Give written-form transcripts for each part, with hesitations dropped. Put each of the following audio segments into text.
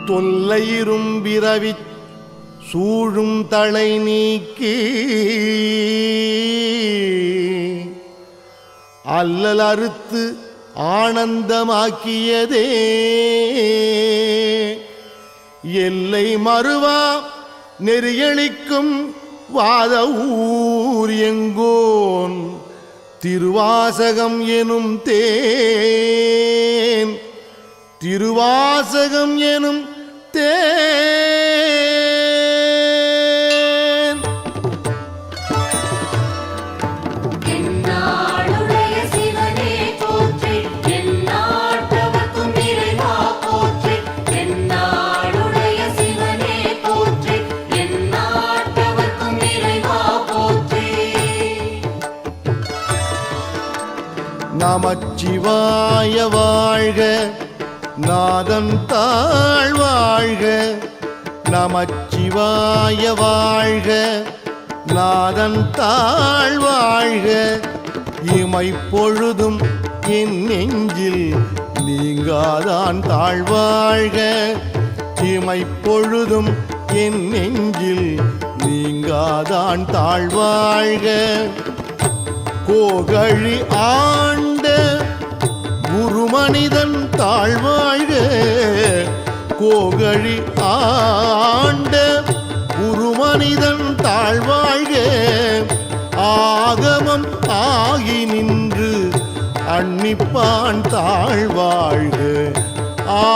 தொல்லையிரும் விரவி சூழும் தலை நீக்கி அல்லல் அறுத்து ஆனந்தமாக்கியதே எல்லை மறுவா நெறியளிக்கும் வாத ஊர் எங்கோன் திருவாசகம் எனும் தேன் திருவாசகம் எனும் தேன் என்னாளுடைய சிவனே போற்றி எந்நாட்டவர்க்கும் இறைவா போற்றி என்னாளுடைய சிவனே போற்றி எந்நாட்டவர்க்கும் இறைவா போற்றி நமச்சிவாய வாழ்க நாதம் தாழ் வாழ்க நமச்சிவாய வாழ்க நாதம் தாழ் வாழ்க இமைப்பொழுதும் என் நெஞ்சில் நீங்காதான் தாழ்வாழ்க இமைப்பொழுதும் என் நெஞ்சில் நீங்காதான் தாழ்வாழ்க கோகழி ஆண்ட குருமனிதன் தாழ்வாழ்க கோகழி ஆண்ட குருமனிதன் தாழ்வாழ்க ஆகமம் ஆகி நின்று அன்னிப்பான் தாழ்வாழ்க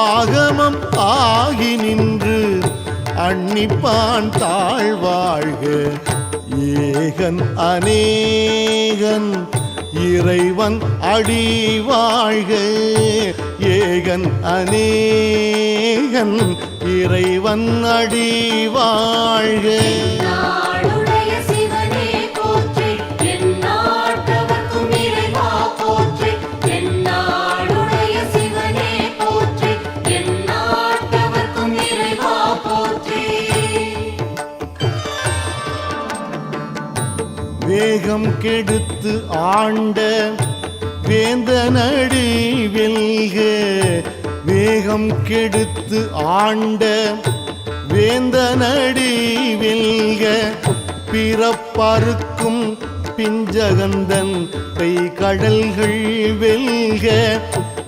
ஆகமம் ஆகி நின்று அன்னிப்பான் தாழ்வாழ்க ஏகன் அநேகன் இறைவன் அடி வாழ்க ஏகன் அநேகன் இறைவன் அடி வாழ்க என்னாளுடைய சிவனே போற்றி எந்நாட்டவர்க்கும் இறைவா போற்றி என்னாளுடைய சிவனே போற்றி எந்நாட்டவர்க்கும் இறைவா போற்றி வேகம் கெடுத்து ஆண்ட வேந்தனடி வெல்க வேகம் கெடுத்து ஆண்ட வேந்தனடி வெல்க பிறப்பறுக்கும் பிஞ்சகந்தன் பெய்கடல்கள் வெல்க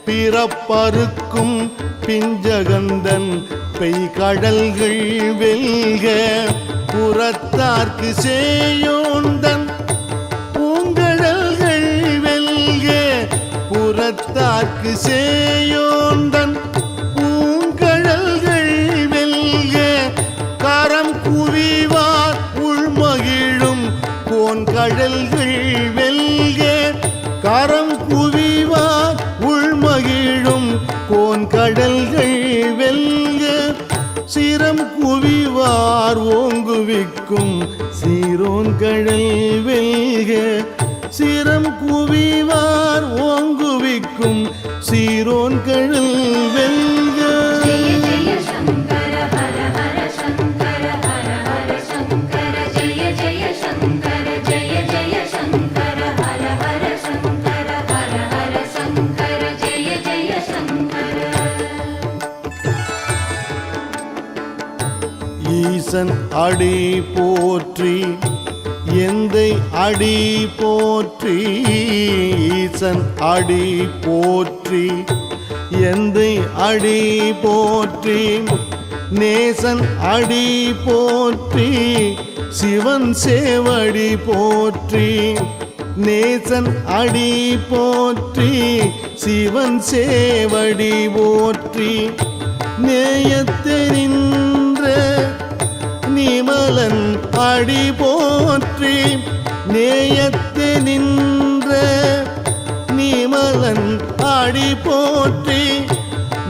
பிறப்பறுக்கும் பிஞ்சகந்தன் பெய்கடல்கள் வெல்க புறத்தார்க்கு சேயோந்தன் பூங்கடல்கள் வெல்க புறத்தார்க்கு சேயோந்தன் பூங்கடல்கள் வெல்க கரம் குவிவார் உள்மகிழும் கோன்கடல்கள் வெல்க கரம் குவிவார் உள்மகிழும் கோன்கடல்கள் வெல்க சிரம் குவிவார் ஓங்குவிக்கும் சீரோன் கடல் வெல்க சிரம் குவிவார் ஓங்குவிக்கும் சீரோன் கடல் வெல்க ஜெய ஜெய சங்கர ஹர ஹர சங்கர ஹர ஹர சங்கர ஜெய ஜெய சங்கர ஜெய ஜெய சங்கர ஹர ஹர சங்கர ஹர ஹர சங்கர ஜெய ஜெய சங்கர ஈசன் அடி போற்றி எந்தை அடி போற்றி ஈசன் அடி போற்றி எந்தை அடி போற்றி நேசன் அடி போற்றி சிவன் சேவடி போற்றி நேசன் அடி போற்றி சிவன் சேவடி போற்றி நேயத்தெரின்ற நிமலன் அடி போற்றி நேயத்து நின்ற நிமலன் அடி போற்றி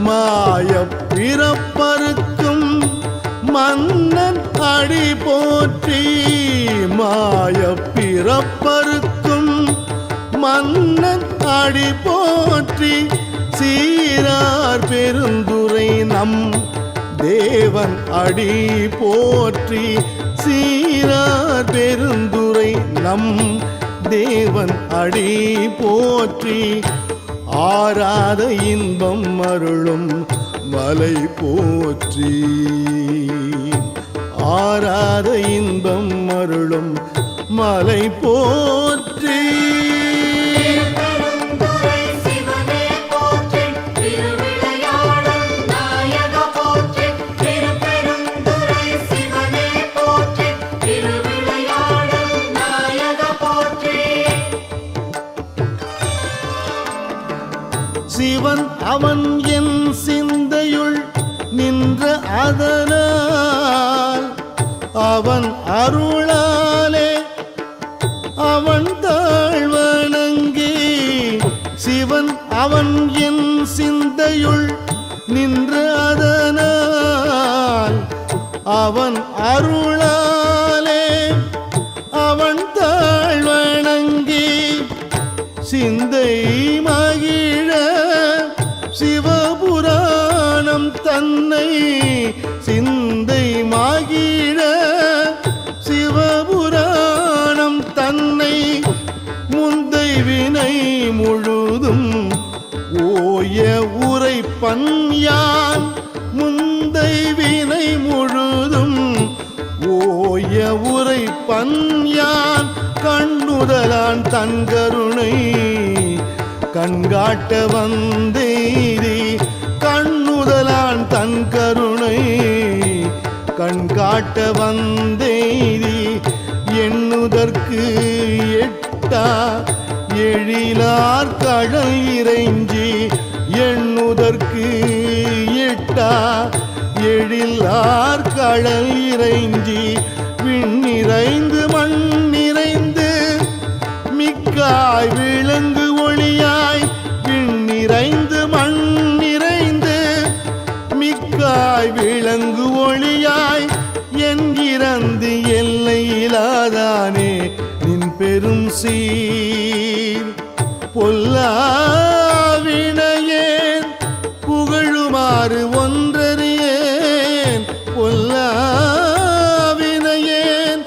மாய பிறப்பறுக்கும் மன்னன் அடி போற்றி மாய பிறப்பறுக்கும் மன்னன் அடி போற்றி சீரார் பெருந்துரை நம் தேவன் அடி போற்றி சீரார் பெருந்துரை நம் தேவன் அடி போற்றி ஆராத இன்பம் அருளும் மலை போற்றி ஆராத இன்பம் அருளும் மலை போற்றி திருப்பெருந்துறை சிவனே போற்றி திருவிளையாடல் நாயக போற்றி திருப்பெருந்துறை சிவனே போற்றி திருவிளையாடல் நாயக போற்றி சிவன் அவன் என் சிந்தையுள் நின்ற அதனால் அவன் அருளாலே அவன் தாழ்வணங்கி சிவன் அவன் என் சிந்தையுள் நின்ற அதனால் அவன் அருளாலே அவன் தாழ்வணங்கி சிந்தை மகிழ சிவபுராணம் தன்னை சிந்தை மகிழ சிவபுராணம் தன்னை முந்தை வினை முழுதும் ஓய உரைப்பன் யான் முந்தை வினை முழுதும் ஓய உரைப்பன் யான் கண்ணுதலான் தன் கருணை கண்காட்ட வந்தேரி கண்ணுதலான் தன் கருணை கண்காட்ட வந்தேரி எண்ணுதற்கு எட்டா எழிலார் கடல் இறைஞ்சி எண்ணுதற்கு எட்டா எழிலார் கடல் இறைஞ்சி விண்ணிறைந்து மண் நிறைந்து மிக்காய் விளங்கு ஒளியாய் விண்ணிறைந்து மண் நிறைந்து மிக்காய் விளங்கு ஒளியாய் என்கிறந்து எல்லையிலாதானே நின் பெரும் சீர் பொல்லாவினையேன் புகழுமாறு ஒன்றறியேன் பொல்லாவினையேன்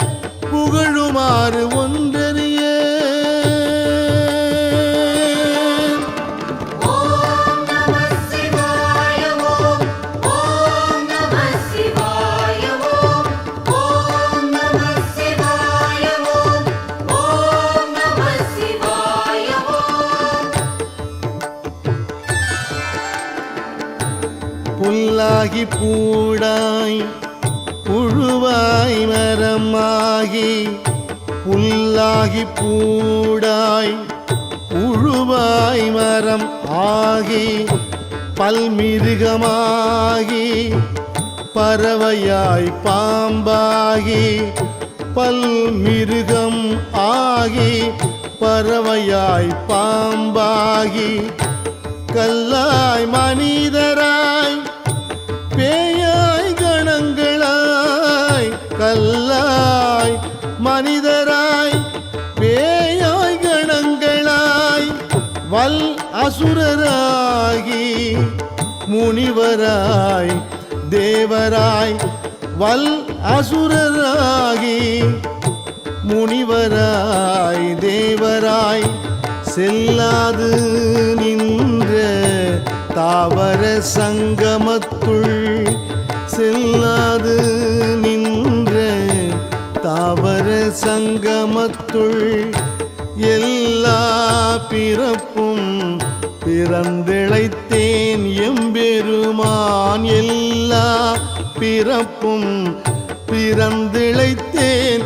புகழுமாறு ஒன்றறியேன் ஓம் நமः சிவாய ஓம் ஓம் நமः சிவாய ஓம் ஓம் நமः சிவாய ஓம் ஓம் நமः சிவாய ஓம் புல்லாகி பூடாய் புழுவாய் மரமாகி புல்லாகி பூடாய் புழுவாய் மரம் ஆகி பல்மிருகமாகி பறவையாய் பாம்பாகி பல்மிருகம் ஆகி பறவையாய் பாம்பாகி கல்லாய் மனிதராய் பேயாய் கணங்களாய் கல்லாய் மனிதராய் பேயாய் கணங்களாய் வல் அசுரராகி முனிவராய் தேவராய் வல் அசுரராகி முனிவராய் தேவராய் செல்லாது நின்ற தாவர சங்கமத்துள் செல்லாது நின்ற தாவர சங்கமத்துள் எல்லா பிறப்பும் பிறந்திழைத்தேன் எம்பெருமான் எல்லா பிறப்பும் பிறந்திழைத்தேன்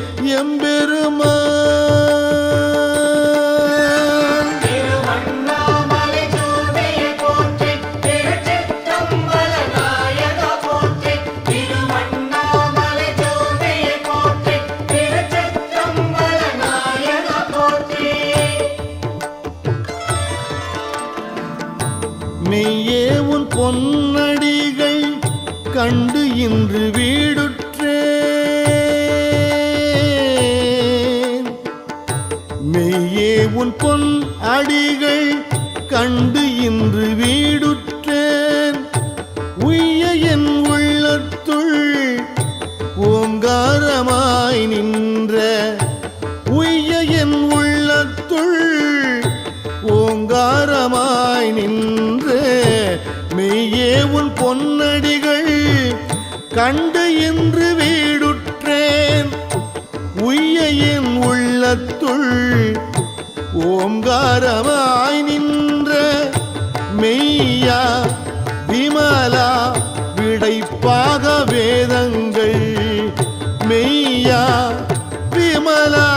எம்பெருமான் திருவண்ணாமலை ஜோதியை போற்றி திருச்சிற்றம்பல நாயக போற்றி திருவண்ணாமலை ஜோதியை போற்றி திருச்சிற்றம்பல நாயக போற்றி மெய்யே உன் பொன்னடிகள் கண்டு இன்று வீடுற்றேன் மெய்யே உன் பொன் அடிகள் கண்டு இன்று வீடுற்றேன் உய்ய என் உள்ளத்துள் ஓங்காரமாய் நின்ற உய்ய என் உள்ளத்துள் ஓங்காரமாய் நின்ற மெய்யே உன் பொன் கண்டு இன்று வீடுற்றேன் உய்ய என் உள்ளத்துள் ஓங்காரமாய் நின்ற மெய்யா விமலா விடைப்பாக வேதங்கள் மெய்யா விமலா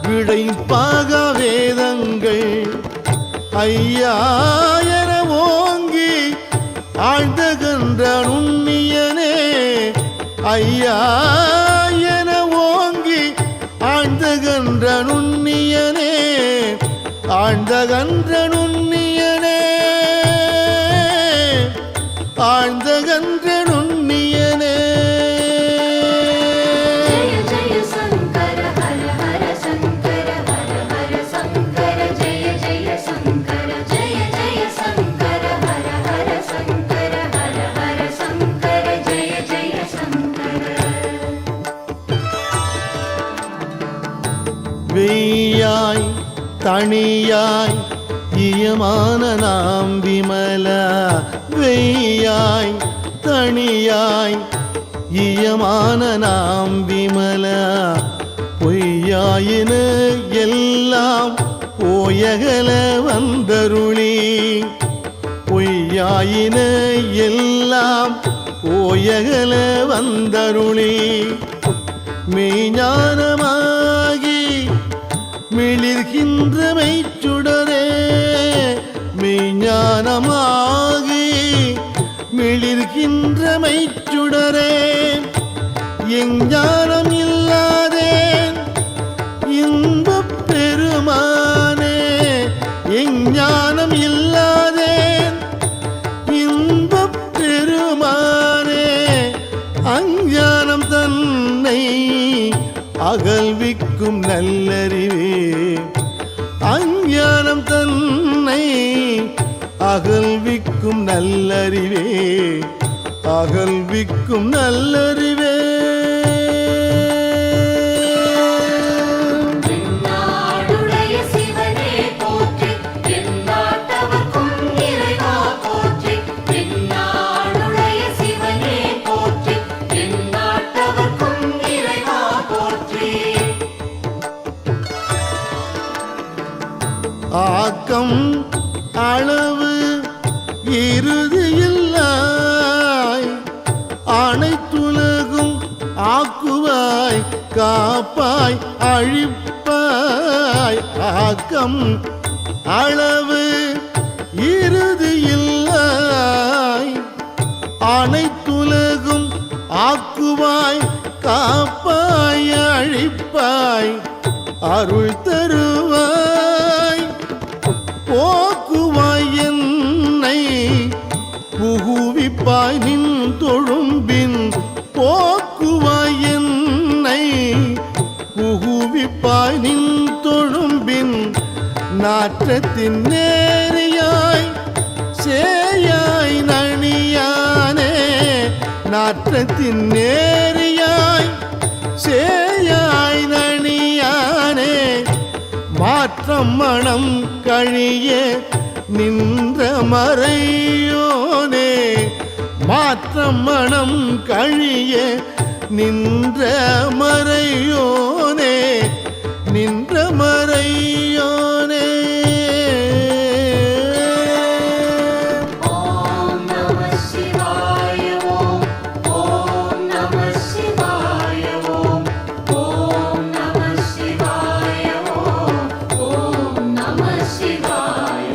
விடைப்பாக வேதங்கள் ஐயா என ஓங்கி ஆழ்ந்தகன்ற நுண்ணியனே ஐயா என ஓங்கி ஆழ்ந்தகன்ற நுண்ணியனே ஆழ்ந்தகன்ற நுண்ணியனே ஆழ்ந்தகன்ற நுண்ணியனே ஜய ஜய சங்கர ஹர ஹர சங்கர ஹர ஹர சங்கர ஜய ஜய சங்கர ஜய ஜய சங்கர ஹர ஹர சங்கர ஹர ஹர சங்கர ஜய ஜய சங்கர வெய்யாய் தனியாய் இயமான நாம் விமலா வெய்யாய் தனியாய் இயமான நாம் விமலா பொய்யாயின எல்லாம் போயகல வந்தருளி பொய்யாயின எல்லாம் போயகல வந்தருளி மெய்ஞானமாகி மிளிர்கின்ற மெய்ச்சுடரே மெய்ஞானமாகி மிளிர்கின்ற மெய்ச்சுடரே எஞ்ஞானம் இல்லாதேன் இன்பப் பெருமானே எஞ்ஞானம் இல்லாதேன் இன்பப் பெருமானே அஞ்ஞானம் தன்னை அகல்விக்கும் நல்லறிவே அஞ்ஞானம் தன்னை அகல்விக்கும் நல்லறிவே அகல்விக்கும் நல்லறிவே நாடுடைய சிவனே போற்றி எந்நாட்டவர்க்கும் இறைவா போற்றி நாடுடைய சிவனே போற்றி எந்நாட்டவர்க்கும் இறைவா போற்றி ஆக்கம் அளவு இறுதியில்லாய் அனைத்துலகும் ஆக்குவாய் காப்பாய் அழிப்பாய் ஆக்கம் அளவு இறுதியில்லாய் அனைத்துலகும் ஆக்குவாய் காப்பாய் அழிப்பாய் அருள் தருவாய் போக்குவாய் என்னை புகுவிப்பாய் நின் தொழும்பின் போக்குவாய் என்னை புகுவிப்பாய் நின் தொழும்பின் நாற்றத்தின் நேரியாய் சேயாய் நணியானே நாற்றத்தின் நேரியாய் சேயாய் நணியானே மாற்றம் மனம் கழிய நின்ற மறையோனே மாற்றம் மனம் கழிய நின்ற மறையோனே நின்ற மறையோனே ஓம் நமः சிவாய ஓம் ஓம் நமः சிவாய ஓம் ஓம் நமः சிவாய ஓம் ஓம் நமः சிவாய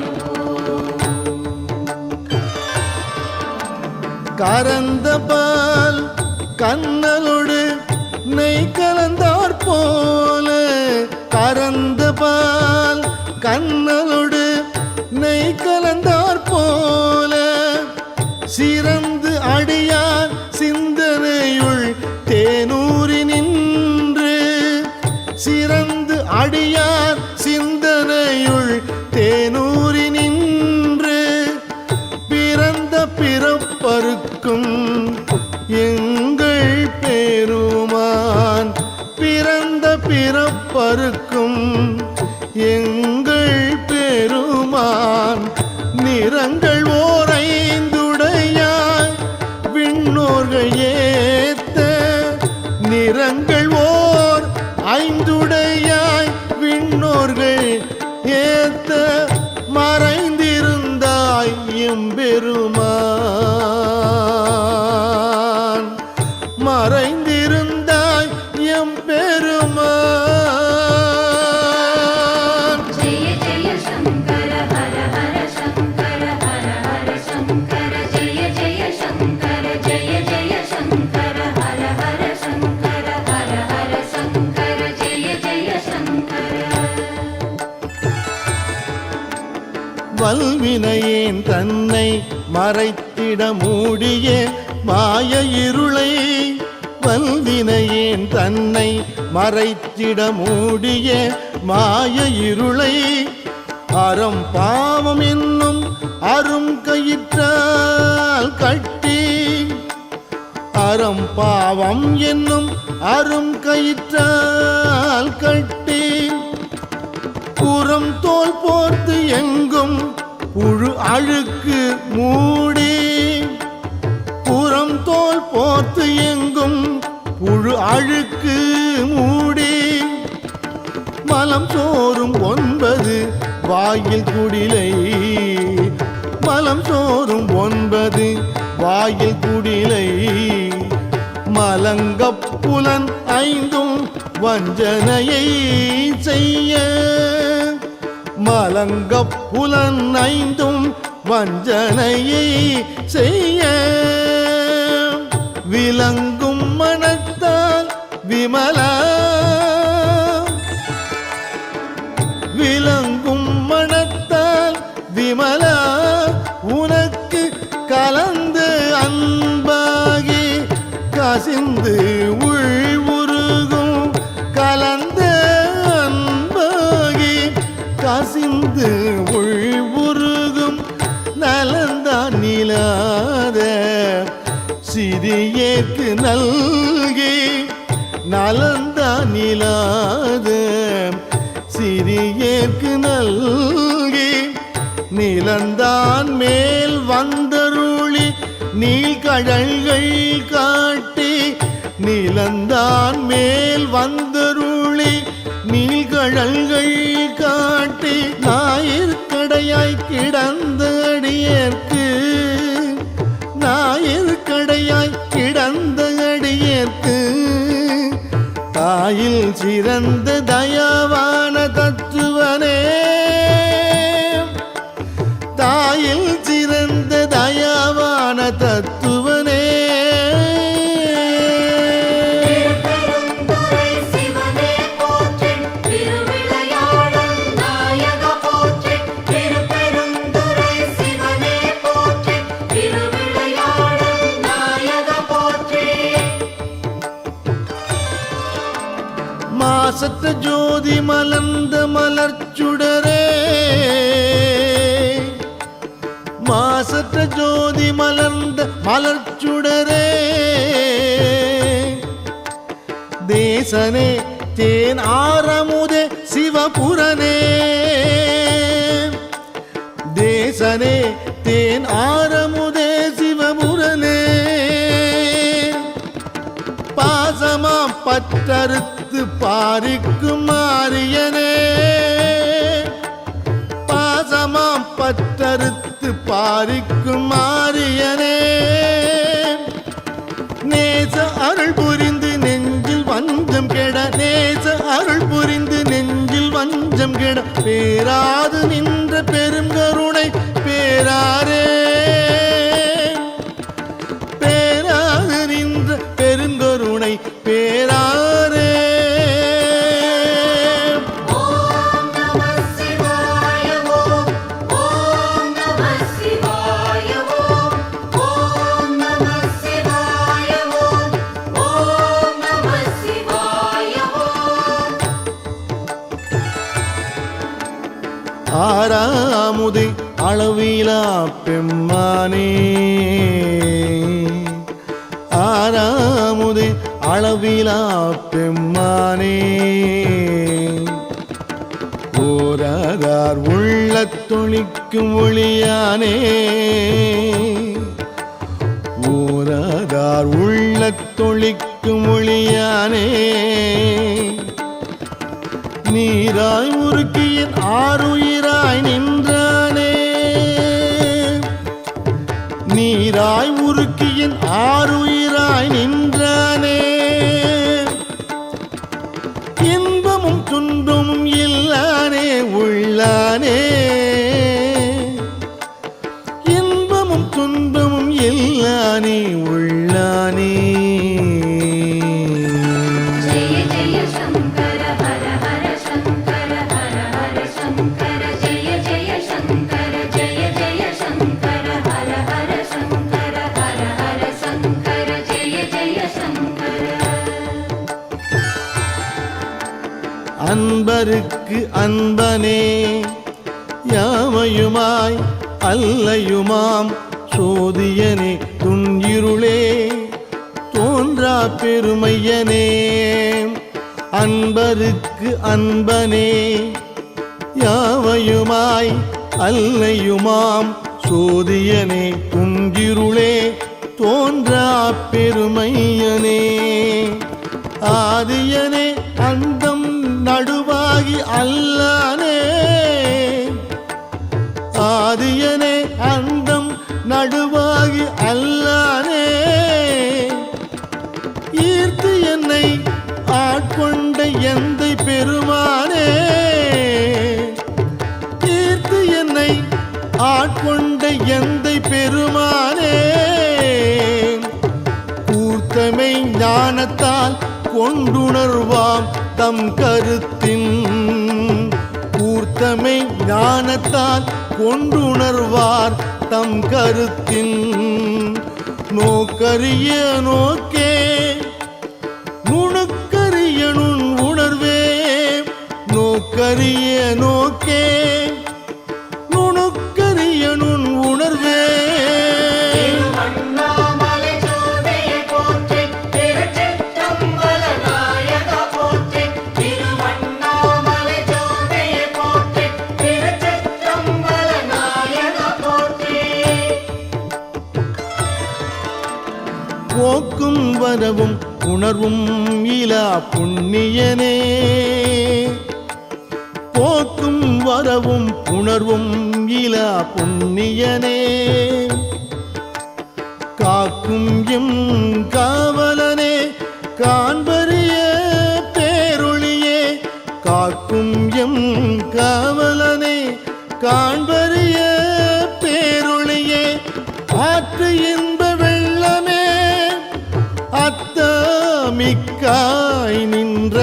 கரந்த பால் கண்ணலோடு நெய் கலந்தார் போல கரந்த பால் கண்ணலோடு நெய் கலந்தார் போல சிறந்து அடியார் சிந்தனையுள் தேனூரி நின்று சிறந்து அடியார் சிந்தனையுள் தேனூரி நின்று பிறந்த பிறப்பருக்கும் எங்கள் பெருமான் பிறந்த பிறப்பருக்கும் எங்கள் பெருமான் நிறங்கள் ஓரைந்துடையான் உணர்த்த மறைந்திருந்தாய் எம்பெருமான், மறைந்திருந்தாய் எம்பெருமான். ஜெய ஜெய சங்கர ஹர ஹர சங்கர ஹர ஹர சங்கர ஜெய ஜெய சங்கர ஜெய ஜெய சங்கர ஹர ஹர சங்கர ஹர ஹர சங்கர ஜெய ஜெய சங்கர. வல்வினையேன் தன்னை மறைத்திட மூடிய மாய இருளை, வல்வினையேன் தன்னை மறைத்திட மூடிய மாய இருளை, அறம் பாவம் என்னும் அரும் கயிற்றால் கட்டி, அறம் பாவம் என்னும் அரும் கயிற்றால் கட்டி, புறம் தோல் போர்த்து எங்கும் புழு அழுக்கு மூடி, புறம் தோல் போர்த்து எங்கும் புழு அழுக்கு மூடி, மலம் சோறும் 9 வாயில் குடிலை, மலம் சோறும் 9 வாயில் குடிலை, மலங்கப் புலன் 5 வஞ்சனையை செய்ய, மலங்கப் புலன் 5 வஞ்சனையை செய்ய, விளங்கும் மனத்தால் விமலா, விளங்கும் மனத்தால் விமலா, உனக்கு கலந்து அன்பாகி கசிந்து உள்வுருகும், கலந்த அன்பாகி கசிந்து உள்வுருகும், நலந்தான் நிலாத சிறியேற்கு நல்கி, நலந்தான் நிலாத சிறியேற்கு நல்கி, நிலந்தான் மேல் வந்தருளி நீழ்கடல்கள் காட்டி, நிலந்தான் மேல் வந்தருளி நீழ்கடல்கள் காட்டி, ஞாயிற்கடையாய் கிடந்த அடியேற்கு, ஞாயிற்கடையாய் கிடந்த அடியேற்கு, தாயில் சிறந்த தயவான தத்துவனே, தாயில் சிறந்த தயவான தத்துவனே. திருப்பெருந்துறை சிவனே போற்றி, திருவிளையாடல் நாயக போற்றி, திருப்பெருந்துறை சிவனே போற்றி, திருவிளையாடல் நாயக போற்றி. மாசற்ற ஜோதி மலர்ந்த மலர்ச்சுடரே, மாசற்ற ஜோதி மலர்ந்த மலர்ச்சுடரே, தேசனே தேன் ஆரமுதே சிவபுரனே, தேசனே தேன் ஆரமுதே சிவபுரனே, பாசமாம் பற்றறுத்து பாரிக்கும் மாரியனே, பாசமாம் பற்றறுத்து பாரிக்கும் மாரியனே, நேச அருள் புரிந்து நெஞ்சில் வஞ்சம் கெட, நேச அருள் புரிந்து நெஞ்சில் வஞ்சம் கெட, பேராது நின்ற பெரும் கருணை பேராரே, பேராது நின்ற பெருங்கருணை பேராரே. ஓம் நம சிவாய ஓம், ஓம் நம சிவாய ஓம், ஓம் நம சிவாய ஓம், ஓம் நம சிவாய ஓம். ஆறாமுது அளவிலா பெம்மானே, ஆறாமுது அளவிலா பெம்மானே, ஓராதார் உள்ளத் தொழிக்கும் ஒளியானே, ஓராதார் உள்ளத் தொழிக்கும் ஒளியானே, நீராய் உருக்கியின் ஆறுயிரா நீராய் நின்றானே நீராய் உருக்கியின் ஆறுயிராய் நின்றானே இன்பமும் துன்பமும் இல்லானே உள்ளானே இன்பமும் துன்பமும் இல்லானே உள்ளானே ஜெய ஜெய சங்கர ஹர ஹர சங்கர ஹர ஹர சங்கர ஜெய ஜெய சங்கர ஜெய ஜெய சங்கர ஹர ஹர சங்கர ஹர ஹர சங்கர ஜெய ஜெய சங்கர அன்பருக்கு அன்பனே யாவையுமாய் அல்லையுமாம் சோதியனே துன்னிருளே தோன்றா பெருமையனே அன்பருக்கு அன்பனே யாவையுமாய் அல்லையுமாம் சோதியனே துன்னிருளே தோன்றா பெருமையனே ஆதியனே அண்டம் நடுவாகி அல்லானே ஆதியனே அண்டம் நடுவாகி அல்லானே ஈர்த்து என்னை ஆட்கொண்ட எந்தை பெருமானே ஈர்த்து என்னை ஆட்கொண்ட எந்தை பெருமானே கூர்த்தமை ஞானத்தால் கொண்டுணர்வாம் தம் கருத்தின் கூர்த்தமை ஞானத்தால் கொண்டுணர்வார் தம் கருத்தின் நோக்கரிய நோக்கே நுணுக்கரிய நுண் உணர்வே நோக்கரிய நோக்கே நுணுக்கரிய நுண் உணர்வே திருவண்ணாமலை ஜோதியை போற்றி திருச்சிற்றம்பல நாயகா போற்றி திருவண்ணாமலை ஜோதியை போற்றி திருச்சிற்றம்பல நாயகா போற்றி போக்கும் வரவும் உணர்வும் இலா புண்ணியனே போக்கும் வரவும் உணர்வும் இலா புண்ணியனே காக்கும் எம் காவலனே காண்பரிய பேரொளியே காக்கும் எம் காவலனே காண்பரிய பேரொளியே ஆற்று இன்ப வெள்ளமே அத்தமிக்காய் நின்ற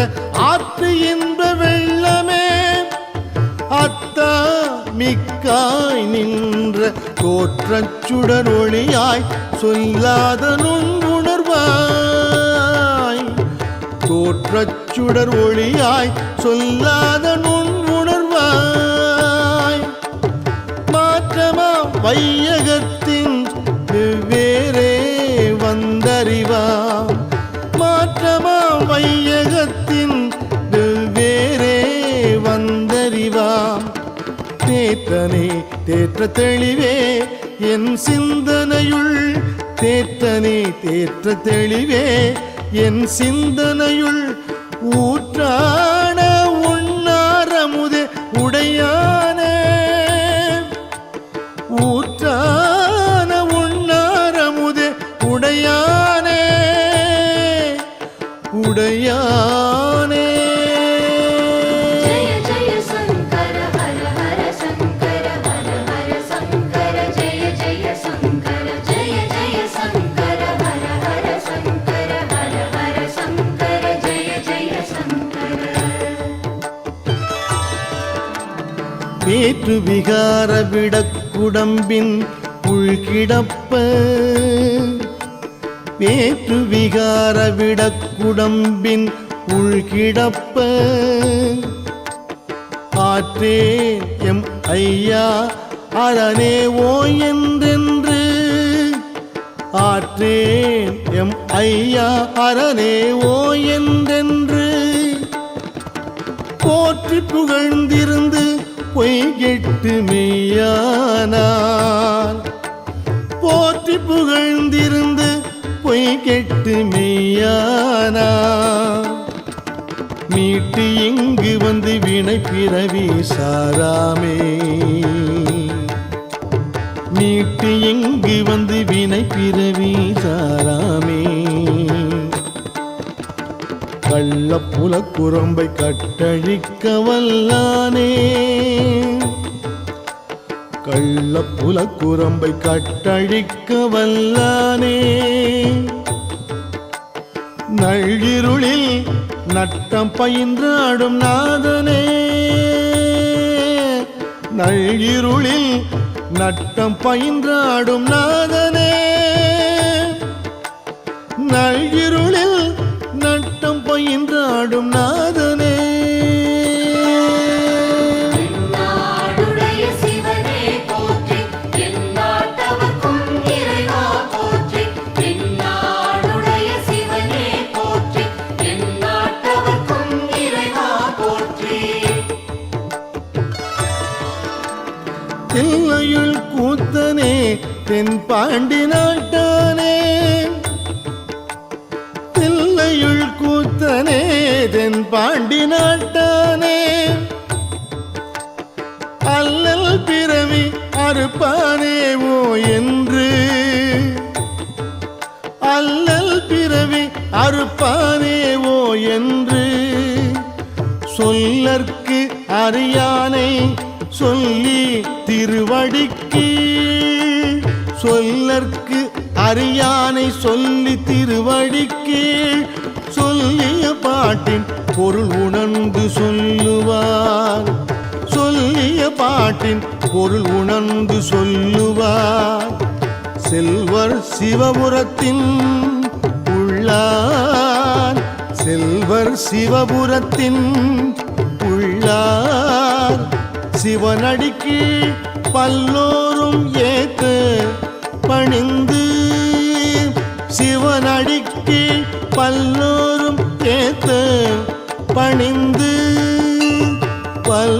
ஆற்று இன்ப வெள்ளமே அத்தமிக்காய் நின்ற தோற்றச் சுடரொளியாய் சொல்லாத நுண்ணுணர்வாய் தோற்றச் சுடர் ஒளியாய் சொல்லாத நுண்ணுணர்வாய் மாற்றமா வையகத்தின் வெவ்வேறே வந்தறிவாம் மாற்றமா வையகத்தின் வெவ்வேறே வந்தறிவாம் தேற்றனே தேற்ற தெளிவே என் சிந்தனையுள் தேற்றனே தேற்ற தெளிவே என் சிந்தனையுள் ஊற்றான உண்ணாரமுதே உடையானே ஊற்றான உண்ணாரமுதே உடையானே உடையானே ஜெய ஜெய சங்கர ஹர ஹர சங்கர ஹர ஹர சங்கர ஜெய ஜெய சங்கர ஜெய ஜெய சங்கர ஹர ஹர சங்கர ஹர ஹர சங்கர ஜெய ஜெய சங்கர வேற்று விகார விடக்குடம்பின் உள்கிடப்ப வேற்று விகார விடக்குடம்பின் உள்கிடப்ப ஆற்றே எம் ஐயா அரணே ஓ என்றென்று ஆற்றேன் எம் ஐயா அரணே ஓ என்றென்று போற்றி புகழ்ந்திருந்து பொய்கெட்டு மெய்யானார் போற்றி புகழ்ந்திருந்து பொய்கெட்டு மெய்யானார் மீட்டு இங்கு வந்து வினை பிறவி சாராமே குரம்பை கட்டழிக்க வல்லானே கள்ளப்புல குரம்பை கட்டழிக்க வல்லானே நள்ளிருளில் நட்டம் பயின்றாடும் நாதனே நள்ளிருளில் நட்டம் பயின்றாடும் நாதனே நள்ளிருளில் நட்டம் பயின்றாடும் நாதனே நாடுடைய சிவனே போற்றி எந்நாட்டவர்க்கும் இறைவா போற்றி நாடுடைய சிவனே போற்றி எந்நாட்டவர்க்கும் இறைவா போற்றி தில்லையுள் கூத்தனே தென் பாண்டி நாட்டானே தில்லையுள் கூத்தனே தென் பாண்டி நாட்டானே அல்லல் பிறவி அறுப்பானேவோ என்று அல்லல் பிறவி அறுப்பானேவோ என்று சொல்லற்கு அறியானை சொல்லி திருவடிக்கு சொல்லற்கு அறியானை சொல்லி திருவடிக்கு சொல்லிய பாட்டின் பொருள் உணர்ந்து சொல்லுவார் சொல்லிய பாட்டின் பொருள் உணர்ந்து சொல்லுவார் செல்வர் சிவபுரத்தின் உள்ளார் செல்வர் சிவபுரத்தின் உள்ளார் சிவனடிக்கு பல்லோரும் ஏத்த பணிந்து சிவனடிக்கு பல்லோரும் ஏத்த பணிந்து பல்